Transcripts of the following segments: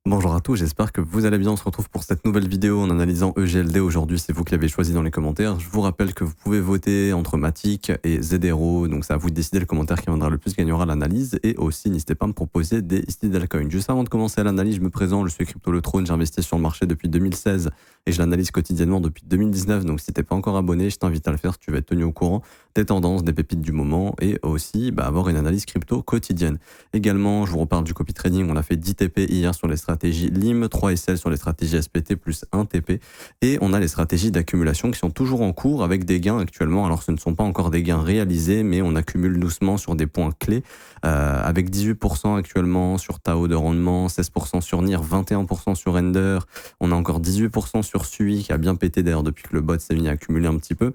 Bonjour à tous, j'espère que vous allez bien. On se retrouve pour cette nouvelle vidéo en analysant EGLD. Aujourd'hui, c'est vous qui l'avez choisi dans les commentaires. Je vous rappelle que vous pouvez voter entre Matic et Zedero. Donc, c'est à vous de décider le commentaire qui viendra le plus gagnera l'analyse. Et aussi, n'hésitez pas à me proposer des idées d'altcoin. Juste avant de commencer l'analyse, je me présente. Je suis Crypto Le Trône. J'investis sur le marché depuis 2016 et je l'analyse quotidiennement depuis 2019. Donc, si t'es pas encore abonné, je t'invite à le faire. Tu vas être tenu au courant des tendances, des pépites du moment et aussi avoir une analyse crypto quotidienne. Également, je vous reparle du copy trading. On a fait 10 TP hier sur les stratégies LIM, 3 SL sur les stratégies SPT plus 1 TP. Et on a les stratégies d'accumulation qui sont toujours en cours avec des gains actuellement. Alors, ce ne sont pas encore des gains réalisés, mais on accumule doucement sur des points clés avec 18% actuellement sur Tao de rendement, 16% sur NIR, 21% sur Ender. On a encore 18% sur Sui qui a bien pété d'ailleurs depuis que le bot s'est mis à accumuler un petit peu.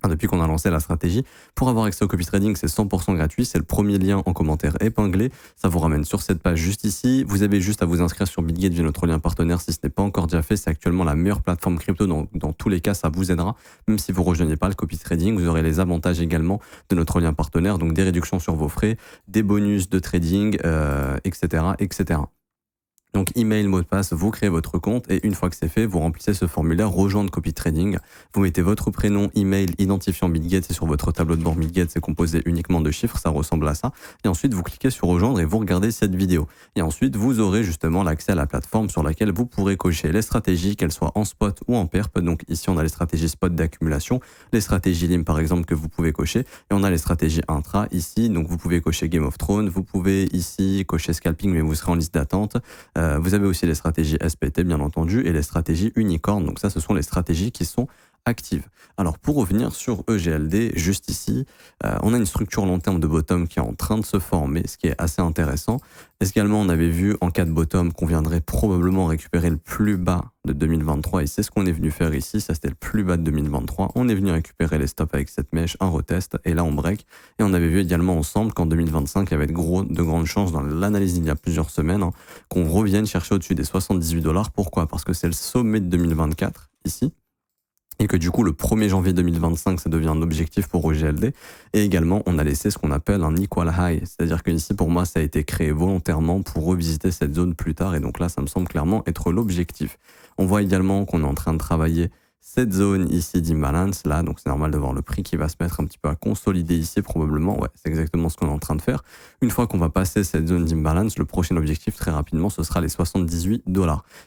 Depuis qu'on a lancé la stratégie. Pour avoir accès au copy trading, c'est 100% gratuit. C'est le premier lien en commentaire épinglé. Ça vous ramène sur cette page juste ici. Vous avez juste à vous inscrire sur BitGate via notre lien partenaire si ce n'est pas encore déjà fait. C'est actuellement la meilleure plateforme crypto. Dans tous les cas, ça vous aidera. Même si vous rejoignez pas le copy trading, vous aurez les avantages également de notre lien partenaire. Donc des réductions sur vos frais, des bonus de trading, etc., etc. Donc, email, mot de passe, vous créez votre compte et une fois que c'est fait, vous remplissez ce formulaire rejoindre copy trading. Vous mettez votre prénom, email, identifiant BitGate. C'est sur votre tableau de bord BitGate, c'est composé uniquement de chiffres, ça ressemble à ça. Et ensuite, vous cliquez sur rejoindre et vous regardez cette vidéo. Et ensuite, vous aurez justement l'accès à la plateforme sur laquelle vous pourrez cocher les stratégies, qu'elles soient en spot ou en perp. Donc, ici, on a les stratégies spot d'accumulation, les stratégies LIM par exemple que vous pouvez cocher. Et on a les stratégies intra ici. Donc, vous pouvez cocher Game of Thrones, vous pouvez ici cocher scalping, mais vous serez en liste d'attente. Vous avez aussi les stratégies SPT, bien entendu, et les stratégies unicorn. Donc ça, ce sont les stratégies qui sont actives. Alors, pour revenir sur EGLD, juste ici, on a une structure long terme de bottom qui est en train de se former, ce qui est assez intéressant. Également, on avait vu en cas de bottom qu'on viendrait probablement récupérer le plus bas de 2023, et c'est ce qu'on est venu faire ici. Ça, c'était le plus bas de 2023. On est venu récupérer les stops avec cette mèche, un retest, et là, on break. Et on avait vu également ensemble qu'en 2025, il y avait de grandes chances dans l'analyse d'il y a plusieurs semaines qu'on revienne chercher au-dessus des $78. Pourquoi? Parce que c'est le sommet de 2024, ici. Et que du coup, le 1er janvier 2025, ça devient un objectif pour OGLD. Et également, on a laissé ce qu'on appelle un equal high. C'est-à-dire que ici, pour moi, ça a été créé volontairement pour revisiter cette zone plus tard. Et donc là, ça me semble clairement être l'objectif. On voit également qu'on est en train de travailler cette zone ici d'imbalance, là. Donc c'est normal de voir le prix qui va se mettre un petit peu à consolider ici, probablement. Ouais, c'est exactement ce qu'on est en train de faire. Une fois qu'on va passer cette zone d'imbalance, le prochain objectif, très rapidement, ce sera les $78.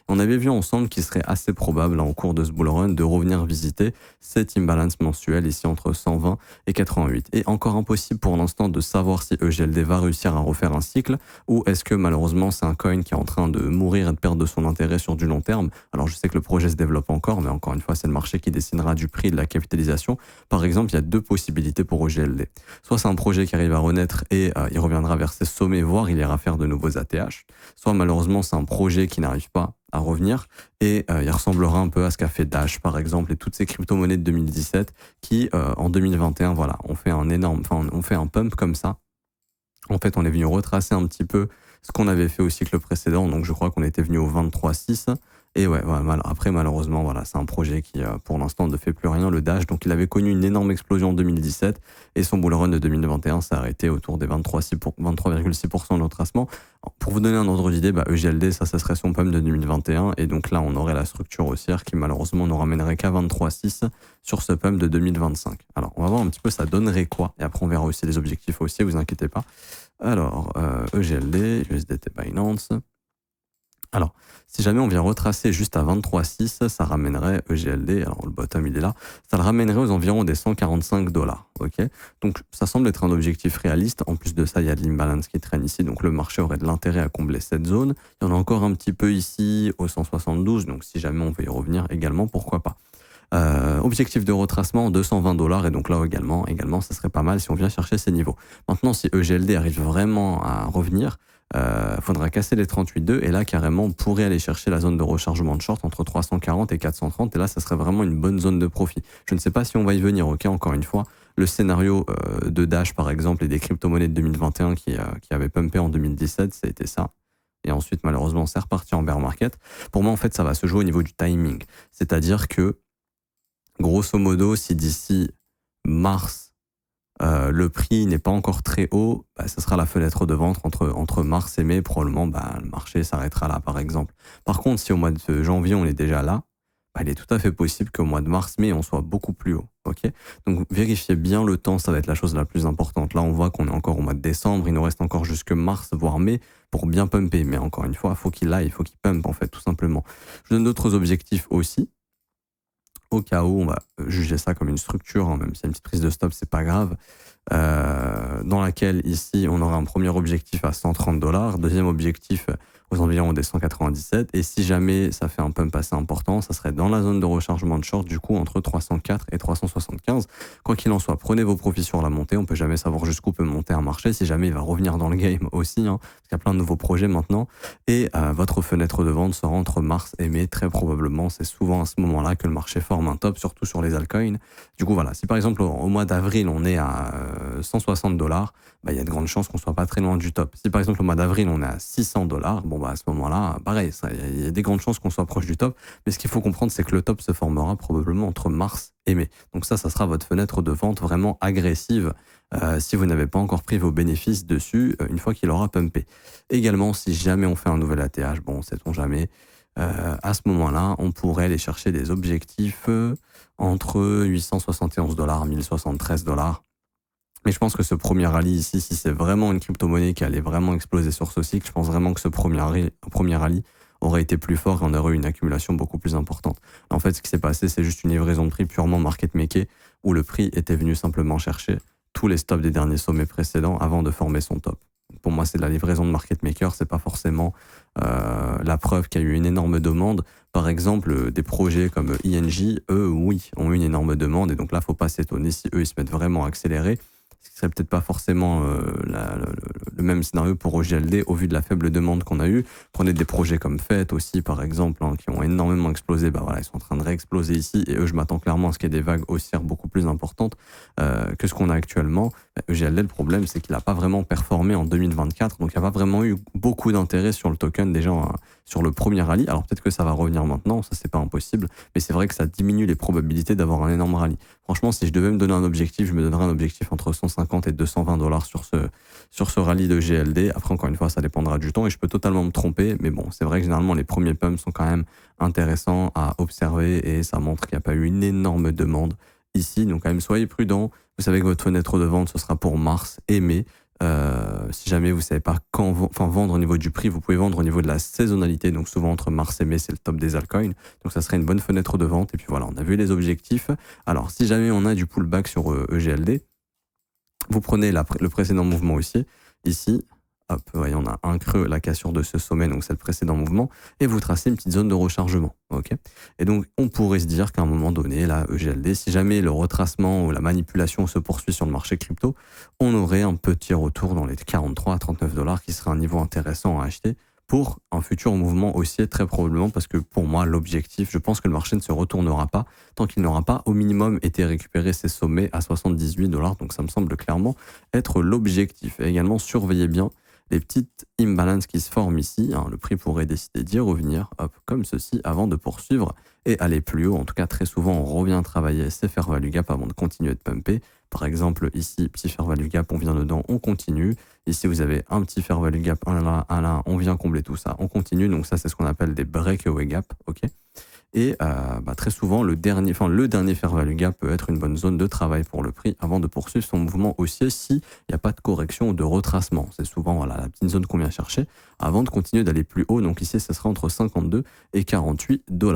On avait vu ensemble qu'il serait assez probable, en cours de ce bull run, de revenir visiter cette imbalance mensuelle ici entre 120 et 88. Et encore impossible pour l'instant de savoir si EGLD va réussir à refaire un cycle ou est-ce que malheureusement c'est un coin qui est en train de mourir et de perdre de son intérêt sur du long terme. Alors je sais que le projet se développe encore, mais encore une fois, c'est le marché qui décidera du prix de la capitalisation. Par exemple, il y a deux possibilités pour EGLD. Soit c'est un projet qui arrive à renaître et il reviendra vers ses sommets, voire il ira faire de nouveaux ATH. Soit malheureusement c'est un projet qui n'arrive pas à revenir et il ressemblera un peu à ce qu'a fait Dash par exemple et toutes ces crypto-monnaies de 2017 qui en 2021 voilà on fait on fait un pump comme ça. En fait on est venu retracer un petit peu ce qu'on avait fait au cycle précédent, donc je crois qu'on était venu au 23,6 et ouais, voilà, après malheureusement voilà c'est un projet qui pour l'instant ne fait plus rien, le Dash. Donc il avait connu une énorme explosion en 2017 et son bull run de 2021 s'est arrêté autour des 23,6% de retracement. Pour vous donner un ordre d'idée, EGLD, ça serait son pump de 2021. Et donc là, on aurait la structure haussière qui, malheureusement, nous ramènerait qu'à 23,6 sur ce pump de 2025. Alors, on va voir un petit peu ça donnerait quoi. Et après, on verra aussi les objectifs haussiers, vous inquiétez pas. Alors, EGLD, USDT Binance. Alors, si jamais on vient retracer juste à 23,6, ça ramènerait EGLD, alors le bottom il est là, ça le ramènerait aux environs des $145. Ok, donc ça semble être un objectif réaliste. En plus de ça, il y a de l'imbalance qui traîne ici, donc le marché aurait de l'intérêt à combler cette zone. Il y en a encore un petit peu ici au 172, donc si jamais on veut y revenir également, pourquoi pas. Objectif de retracement $220 et donc là également ça serait pas mal si on vient chercher ces niveaux. Maintenant si EGLD arrive vraiment à revenir, faudra casser les 38,2 et là carrément on pourrait aller chercher la zone de rechargement de short entre 340 et 430 et là ça serait vraiment une bonne zone de profit. Je ne sais pas si on va y venir, ok, encore une fois. Le scénario de Dash par exemple et des crypto-monnaies de 2021 qui avaient pumpé en 2017, ça a été ça. Et ensuite malheureusement c'est reparti en bear market. Pour moi en fait ça va se jouer au niveau du timing. C'est-à-dire que grosso modo, si d'ici mars le prix n'est pas encore très haut, bah, ça sera la fenêtre de vente entre mars et mai. Probablement, bah, le marché s'arrêtera là, par exemple. Par contre, si au mois de janvier, on est déjà là, bah, il est tout à fait possible qu'au mois de mars, mai, on soit beaucoup plus haut. Ok. Donc, vérifiez bien le temps, ça va être la chose la plus importante. Là, on voit qu'on est encore au mois de décembre, il nous reste encore jusque mars, voire mai, pour bien pumper. Mais encore une fois, il faut qu'il aille, il faut qu'il pump, en fait, tout simplement. Je donne d'autres objectifs aussi au cas où on va juger ça comme une structure, hein, même si y a une petite prise de stop, c'est pas grave, dans laquelle ici on aura un premier objectif à 130 $, deuxième objectif aux environs des 197, et si jamais ça fait un pump assez important, ça serait dans la zone de rechargement de short, du coup entre 304 et 375. Quoi qu'il en soit, prenez vos profits sur la montée, on peut jamais savoir jusqu'où peut monter un marché, si jamais il va revenir dans le game aussi, hein, parce qu'il y a plein de nouveaux projets maintenant, et votre fenêtre de vente sera entre mars et mai, très probablement, c'est souvent à ce moment-là que le marché forme un top, surtout sur les altcoins. Du coup voilà, si par exemple au mois d'avril on est à 160 $, bah, il y a de grandes chances qu'on soit pas très loin du top. Si par exemple au mois d'avril on est à 600 $, bon bah à ce moment-là, pareil, il y a des grandes chances qu'on soit proche du top. Mais ce qu'il faut comprendre, c'est que le top se formera probablement entre mars et mai. Donc ça sera votre fenêtre de vente vraiment agressive si vous n'avez pas encore pris vos bénéfices dessus une fois qu'il aura pumpé. Également, si jamais on fait un nouvel ATH, bon, sait-on jamais, à ce moment-là, on pourrait aller chercher des objectifs entre 871 $, 1073 $. Mais je pense que ce premier rallye ici, si c'est vraiment une crypto-monnaie qui allait vraiment exploser sur ce cycle, je pense vraiment que ce premier rallye aurait été plus fort et on aurait eu une accumulation beaucoup plus importante. En fait, ce qui s'est passé, c'est juste une livraison de prix purement market maker, où le prix était venu simplement chercher tous les stops des derniers sommets précédents avant de former son top. Pour moi, c'est de la livraison de market maker, c'est pas forcément la preuve qu'il y a eu une énorme demande. Par exemple, des projets comme INJ, eux, oui, ont eu une énorme demande, et donc là, faut pas s'étonner si eux, ils se mettent vraiment à accélérer. Ce qui serait peut-être pas forcément le même scénario pour OGLD au vu de la faible demande qu'on a eue. Prenez des projets comme FET aussi, par exemple, hein, qui ont énormément explosé. Bah voilà, ils sont en train de réexploser ici, et eux, je m'attends clairement à ce qu'il y ait des vagues haussières beaucoup plus importantes que ce qu'on a actuellement. EGLD, le problème, c'est qu'il n'a pas vraiment performé en 2024, donc il n'y a pas vraiment eu beaucoup d'intérêt sur le token déjà sur le premier rallye. Alors peut-être que ça va revenir maintenant, ça c'est pas impossible, mais c'est vrai que ça diminue les probabilités d'avoir un énorme rallye. Franchement, si je devais me donner un objectif, je me donnerais un objectif entre 150 et 220 $ sur ce rallye de GLD. Après, encore une fois, ça dépendra du temps et je peux totalement me tromper, mais bon, c'est vrai que généralement les premiers pumps sont quand même intéressants à observer et ça montre qu'il n'y a pas eu une énorme demande ici. Donc quand même, soyez prudents. Vous savez que votre fenêtre de vente, ce sera pour mars et mai. Si jamais vous ne savez pas quand vendre au niveau du prix, vous pouvez vendre au niveau de la saisonnalité. Donc souvent entre mars et mai, c'est le top des altcoins. Donc ça serait une bonne fenêtre de vente. Et puis voilà, on a vu les objectifs. Alors si jamais on a du pullback sur EGLD, vous prenez le précédent mouvement haussier. Ici, hop, voyez, on a un creux, la cassure de ce sommet, donc c'est le précédent mouvement, et vous tracez une petite zone de rechargement. Okay, et donc, on pourrait se dire qu'à un moment donné, la EGLD, si jamais le retracement ou la manipulation se poursuit sur le marché crypto, on aurait un petit retour dans les 43 à 39 $ qui serait un niveau intéressant à acheter pour un futur mouvement haussier, très probablement, parce que pour moi, l'objectif, je pense que le marché ne se retournera pas tant qu'il n'aura pas au minimum été récupéré ses sommets à 78 $. Donc ça me semble clairement être l'objectif. Et également, surveillez bien les petites imbalances qui se forment ici. Hein, le prix pourrait décider d'y revenir, hop, comme ceci, avant de poursuivre et aller plus haut. En tout cas, très souvent, on revient travailler ses fair value gap avant de continuer de pumper. Par exemple, ici, petit fair value gap, on vient dedans, on continue. Ici, vous avez un petit fair value gap, un là, on vient combler tout ça, on continue. Donc ça, c'est ce qu'on appelle des breakaway gap, ok. Et très souvent, le dernier fair value gap peut être une bonne zone de travail pour le prix avant de poursuivre son mouvement haussier s'il n'y a pas de correction ou de retracement. C'est souvent voilà, la petite zone qu'on vient chercher avant de continuer d'aller plus haut. Donc ici, ce sera entre 52 et 48 $.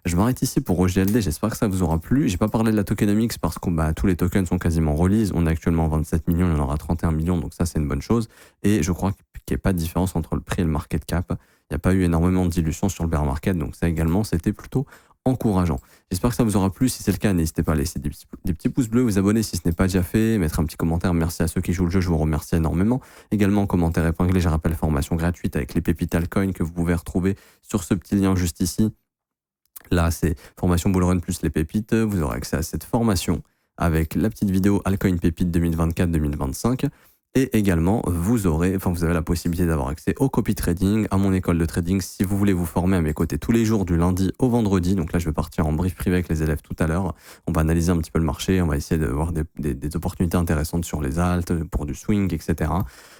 Je m'arrête ici pour OGLD. J'espère que ça vous aura plu. J'ai pas parlé de la tokenomics parce que tous les tokens sont quasiment release. On est actuellement 27 millions, il y en aura 31 millions. Donc ça, c'est une bonne chose. Et je crois qu'il n'y a pas de différence entre le prix et le market cap. Il n'y a pas eu énormément de dilution sur le bear market, donc ça également, c'était plutôt encourageant. J'espère que ça vous aura plu. Si c'est le cas, n'hésitez pas à laisser des petits pouces bleus, vous abonner si ce n'est pas déjà fait, mettre un petit commentaire. Merci à ceux qui jouent le jeu, je vous remercie énormément. Également, commentaire épinglé, je rappelle, formation gratuite avec les pépites altcoin que vous pouvez retrouver sur ce petit lien juste ici. Là, c'est formation bullrun plus les pépites. Vous aurez accès à cette formation avec la petite vidéo Altcoin Pépite 2024-2025. Et également, vous avez la possibilité d'avoir accès au copy trading, à mon école de trading, si vous voulez vous former à mes côtés tous les jours du lundi au vendredi. Donc là, je vais partir en brief privé avec les élèves tout à l'heure. On va analyser un petit peu le marché, on va essayer de voir des opportunités intéressantes sur les alts, pour du swing, etc.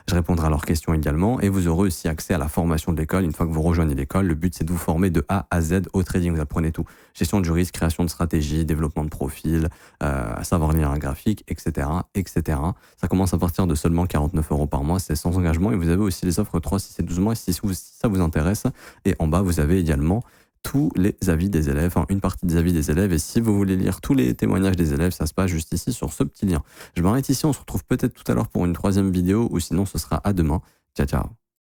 Je répondrai à leurs questions également et vous aurez aussi accès à la formation de l'école. Une fois que vous rejoignez l'école, le but c'est de vous former de A à Z au trading. Vous apprenez tout. Gestion du risque, création de stratégie, développement de profil, savoir lire un graphique, etc., etc. Ça commence à partir de seulement 49 € par mois, c'est sans engagement. Et vous avez aussi les offres 3, 6 et 12 mois si ça vous intéresse. Et en bas, vous avez également tous les avis des élèves, enfin une partie des avis des élèves. Et si vous voulez lire tous les témoignages des élèves, ça se passe juste ici sur ce petit lien. Je m'arrête ici, on se retrouve peut-être tout à l'heure pour une troisième vidéo ou sinon ce sera à demain. Ciao, ciao.